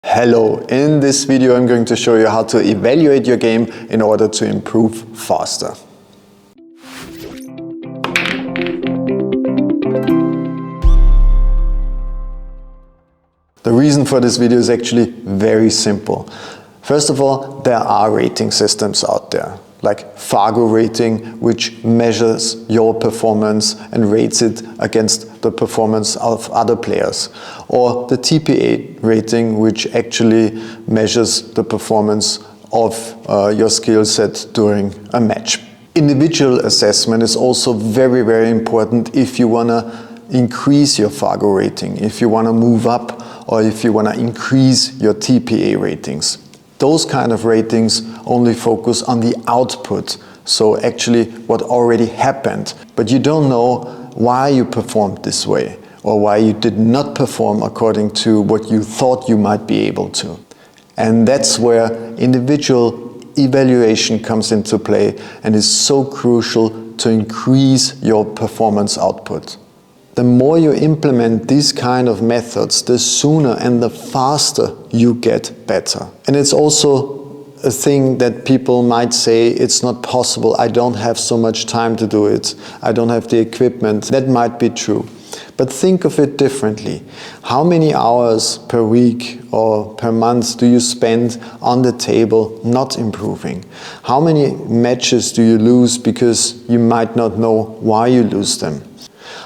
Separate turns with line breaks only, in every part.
Hello, in this video I'm going to show you how to evaluate your game in order to improve faster. The reason for this video is actually very simple. First of all, there are rating systems out there, like Fargo rating, which measures your performance and rates it against the performance of other players, or the TPA rating, which actually measures the performance of your skill set during a match. Individual assessment is also very, very important if you want to increase your Fargo rating, if you want to move up, or if you want to increase your TPA ratings. Those kind of ratings only focus on the output, so actually what already happened, but you don't know why you performed this way or why you did not perform according to what you thought you might be able to. And that's where individual evaluation comes into play and is so crucial to increase your performance output. The more you implement these kind of methods, the sooner and the faster you get better. And it's also a thing that people might say, it's not possible, I don't have so much time to do it, I don't have the equipment. That might be true. But think of it differently. How many hours per week or per month do you spend on the table not improving? How many matches do you lose because you might not know why you lose them?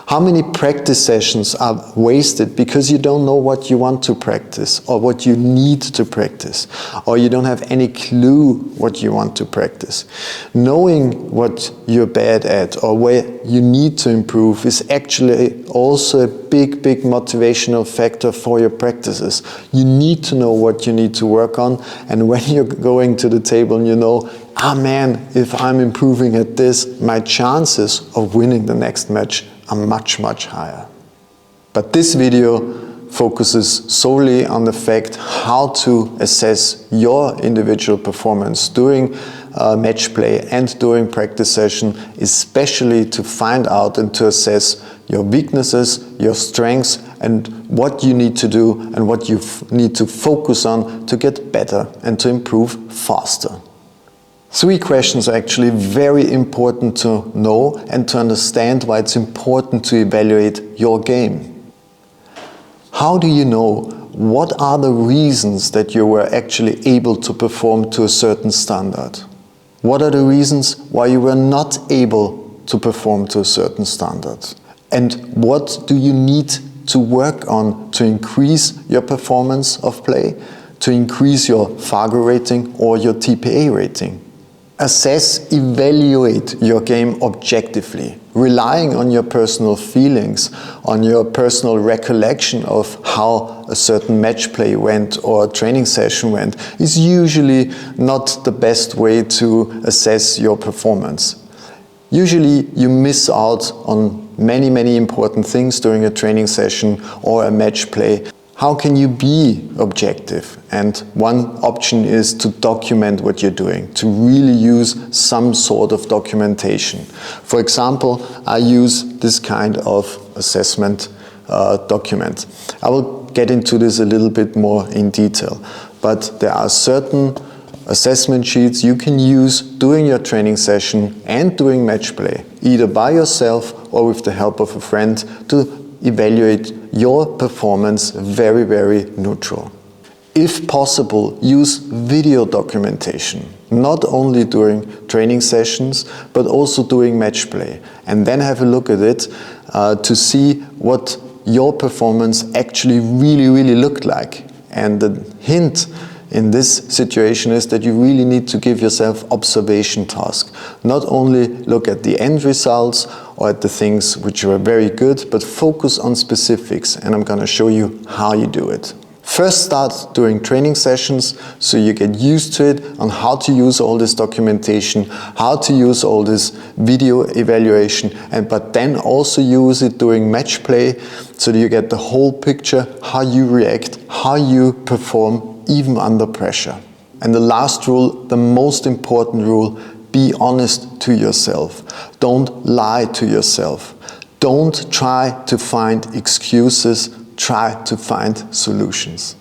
How many practice sessions are wasted because you don't know what you want to practice or what you need to practice, or you don't have any clue what you want to practice? Knowing what you're bad at or where you need to improve is actually also a big motivational factor for your practices. You need to know what you need to work on, and when you're going to the table and you know, man, if I'm improving at this, my chances of winning the next match are much higher. But this video focuses solely on the fact how to assess your individual performance during match play and during practice session, especially to find out and to assess your weaknesses, your strengths, and what you need to do and what you need to focus on to get better and to improve faster. 3 questions are actually very important to know and to understand why it's important to evaluate your game. How do you know what are the reasons that you were actually able to perform to a certain standard? What are the reasons why you were not able to perform to a certain standard? And what do you need to work on to increase your performance of play, to increase your Fargo rating or your TPA rating? Assess, evaluate your game objectively, relying on your personal feelings, on your personal recollection of how a certain match play went or a training session went is usually not the best way to assess your performance. Usually you miss out on many important things during a training session or a match play. How can you be objective? And one option is to document what you're doing, to really use some sort of documentation. For example, I use this kind of assessment document. I will get into this a little bit more in detail, but there are certain assessment sheets you can use during your training session and during match play, either by yourself or with the help of a friend, to evaluate your performance very neutral. If possible, use video documentation, not only during training sessions, but also during match play. And then have a look at it to see what your performance actually really looked like. And the hint in this situation is that you really need to give yourself observation tasks. Not only look at the end results or at the things which were very good, but focus on specifics, and I'm going to show you how you do it. First, start during training sessions so you get used to it, on how to use all this documentation, how to use all this video evaluation, but then also use it during match play so that you get the whole picture, how you react, how you perform even under pressure. And the last rule, the most important rule, be honest to yourself. Don't lie to yourself. Don't try to find excuses, try to find solutions.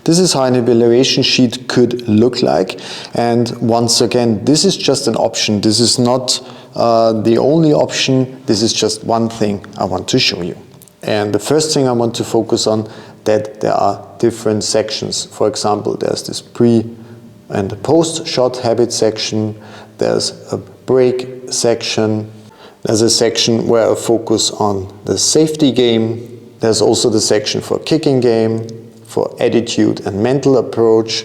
This is how an evaluation sheet could look like, and once again, this is just an option. This is not the only option. This is just one thing I want to show you. And the first thing I want to focus on, that there are different sections. For example, there's this pre and post shot habit section, there's a break section, there's a section where I focus on the safety game, there's also the section for kicking game, for attitude and mental approach,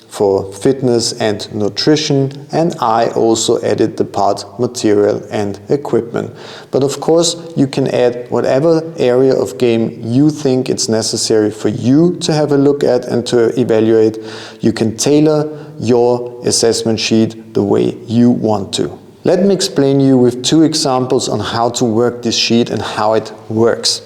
for fitness and nutrition, and I also added the part material and equipment. But of course, you can add whatever area of game you think it's necessary for you to have a look at and to evaluate. You can tailor your assessment sheet the way you want to. Let me explain you with two examples on how to work this sheet and how it works.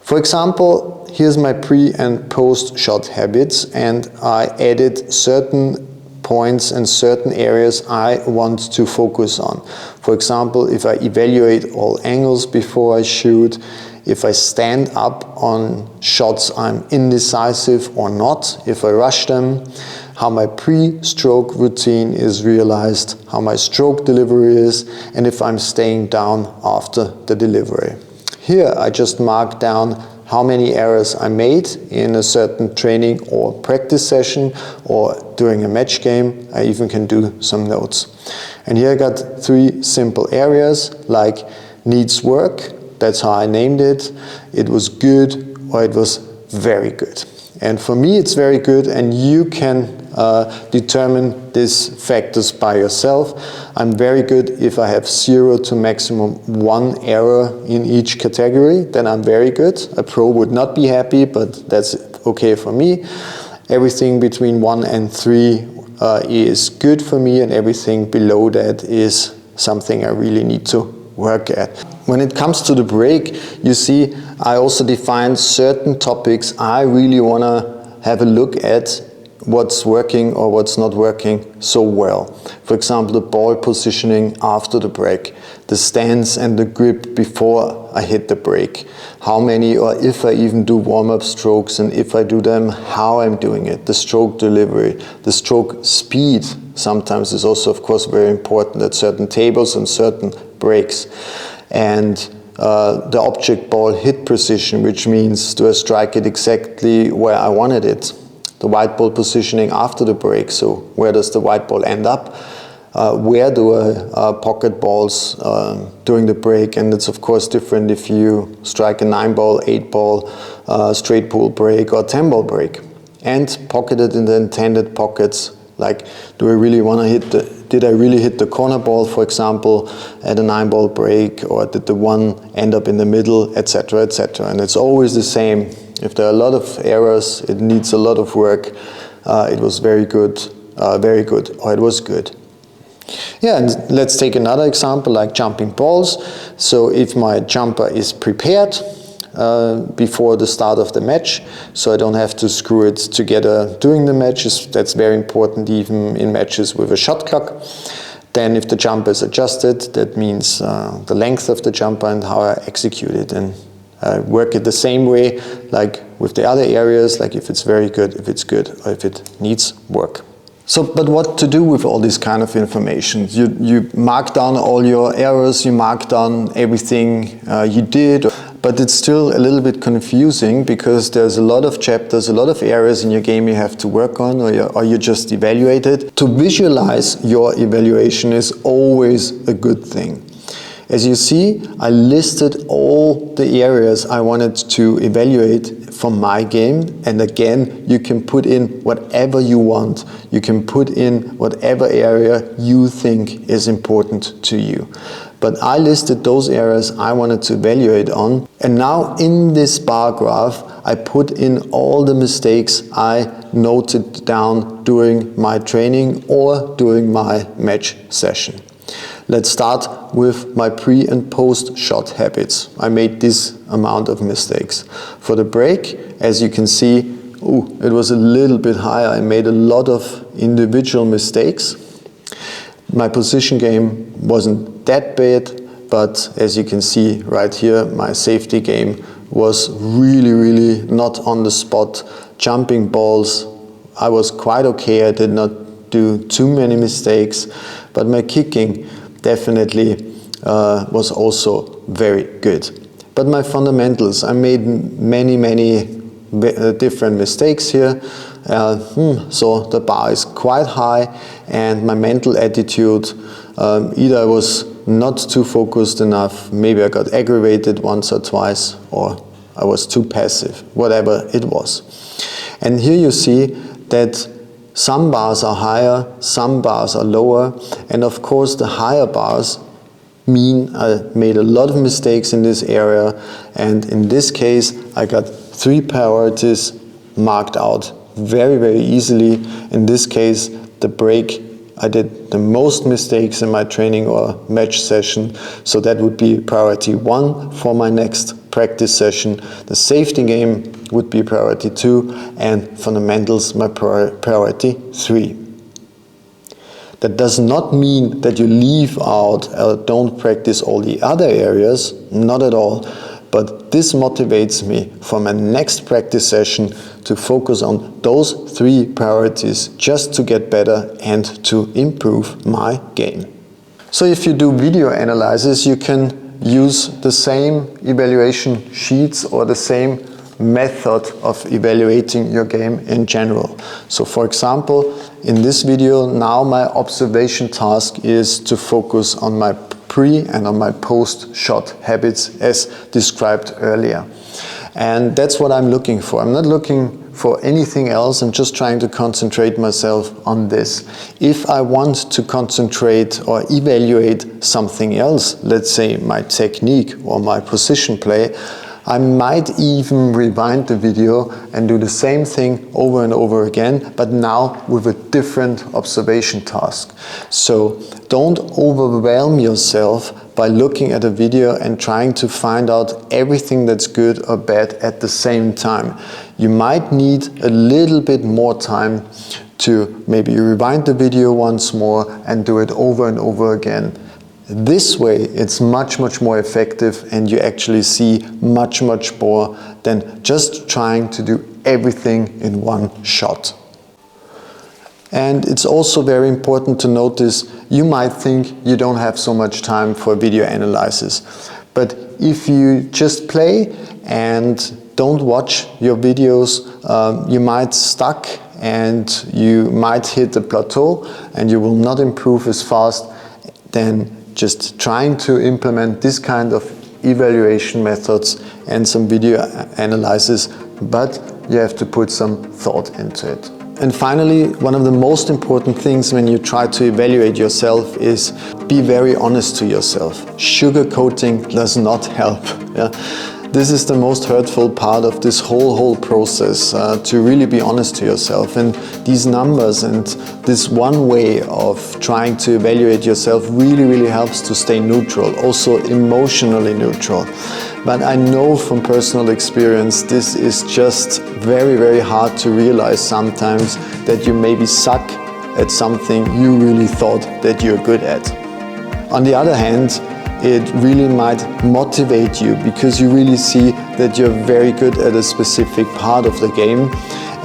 For example, here's my pre and post shot habits, and I added certain points and certain areas I want to focus on. For example, if I evaluate all angles before I shoot, if I stand up on shots I'm indecisive or not, if I rush them, how my pre-stroke routine is realized, how my stroke delivery is, and if I'm staying down after the delivery. Here I just mark down how many errors I made in a certain training or practice session or during a match game. I even can do some notes. And here I got three simple areas like needs work, that's how I named it, it was good, or it was very good. And for me it's very good, and you can determine these factors by yourself. I'm very good if I have 0 to maximum 1 error in each category, then I'm very good. A pro would not be happy, but that's okay for me. Everything between 1 and 3 is good for me, and everything below that is something I really need to work at. When it comes to the break, you see, I also defined certain topics I really want to have a look at, what's working or what's not working so well. For example, the ball positioning after the break, the stance and the grip before I hit the break, how many or if I even do warm-up strokes, and if I do them, how I'm doing it, the stroke delivery, the stroke speed sometimes is also of course very important at certain tables and certain breaks, and the object ball hit precision, which means do I strike it exactly where I wanted it. The white ball positioning after the break, so where does the white ball end up? Where do I pocket balls during the break? And it's of course different if you strike a 9-ball, 8-ball, straight pull break or 10-ball break. And pocket it in the intended pockets, like do I really want to hit did I really hit the corner ball, for example, at a 9-ball break, or did the one end up in the middle, etc., etc. And it's always the same. If there are a lot of errors, it needs a lot of work. It was very good, or it was good. Yeah, and let's take another example like jumping balls. So if my jumper is prepared before the start of the match, so I don't have to screw it together during the matches, that's very important even in matches with a shot clock. Then if the jumper is adjusted, that means the length of the jumper and how I execute it, and work it the same way like with the other areas, like if it's very good, if it's good, or if it needs work. So, but what to do with all this kind of information? You mark down all your errors, you mark down everything you did, but it's still a little bit confusing because there's a lot of chapters, a lot of areas in your game you have to work on, or you just evaluate it. To visualize your evaluation is always a good thing. As you see, I listed all the areas I wanted to evaluate from my game, and again, you can put in whatever you want. You can put in whatever area you think is important to you. But I listed those areas I wanted to evaluate on, and now in this bar graph, I put in all the mistakes I noted down during my training or during my match session. Let's start with my pre and post shot habits. I made this amount of mistakes. For the break, as you can see, it was a little bit higher. I made a lot of individual mistakes. My position game wasn't that bad, but as you can see right here, my safety game was really not on the spot. Jumping balls, I was quite okay. I did not do too many mistakes, but my kicking definitely was also very good. But my fundamentals, I made many different mistakes here. So the bar is quite high, and my mental attitude, either I was not too focused enough, maybe I got aggravated once or twice, or I was too passive, whatever it was. And here you see that some bars are higher, some bars are lower, and of course the higher bars mean I made a lot of mistakes in this area, and in this case I got 3 priorities marked out very easily. In this case, the break, I did the most mistakes in my training or match session, so that would be priority 1 for my next practice session. The safety game would be priority 2, and fundamentals my priority 3. That does not mean that you leave out or don't practice all the other areas, not at all. But this motivates me for my next practice session to focus on those 3 priorities just to get better and to improve my game. So if you do video analysis, you can use the same evaluation sheets or the same method of evaluating your game in general. So for example, in this video now my observation task is to focus on my pre and on my post shot habits as described earlier. And that's what I'm looking for. I'm not looking for anything else. I'm just trying to concentrate myself on this. If I want to concentrate or evaluate something else, let's say my technique or my position play, I might even rewind the video and do the same thing over and over again, but now with a different observation task. So don't overwhelm yourself by looking at a video and trying to find out everything that's good or bad at the same time. You might need a little bit more time to maybe rewind the video once more and do it over and over again. This way it's much more effective, and you actually see much more than just trying to do everything in one shot. And it's also very important to notice, you might think you don't have so much time for video analysis, but if you just play and don't watch your videos, you might stuck and you might hit a plateau and you will not improve as fast than just trying to implement this kind of evaluation methods and some video analysis, but you have to put some thought into it. And finally, one of the most important things when you try to evaluate yourself is be very honest to yourself. Sugarcoating does not help. Yeah? This is the most hurtful part of this whole process, to really be honest to yourself. And these numbers and this one way of trying to evaluate yourself really helps to stay neutral, also emotionally neutral. But I know from personal experience this is just very hard to realize sometimes, that you maybe suck at something you really thought that you're good at. On the other hand, it really might motivate you because you really see that you're very good at a specific part of the game,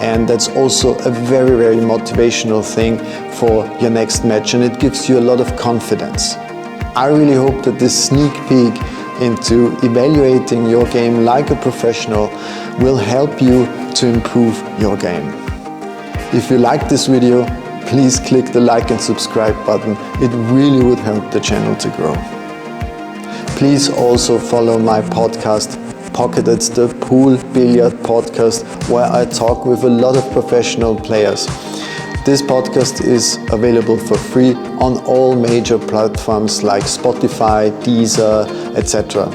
and that's also a very motivational thing for your next match, and it gives you a lot of confidence. I really hope that this sneak peek into evaluating your game like a professional will help you to improve your game. If you like this video, please click the like and subscribe button. It really would help the channel to grow. Please also follow my podcast, Pocketed, the Pool Billiard podcast, where I talk with a lot of professional players. This podcast is available for free on all major platforms like Spotify, Deezer, etc.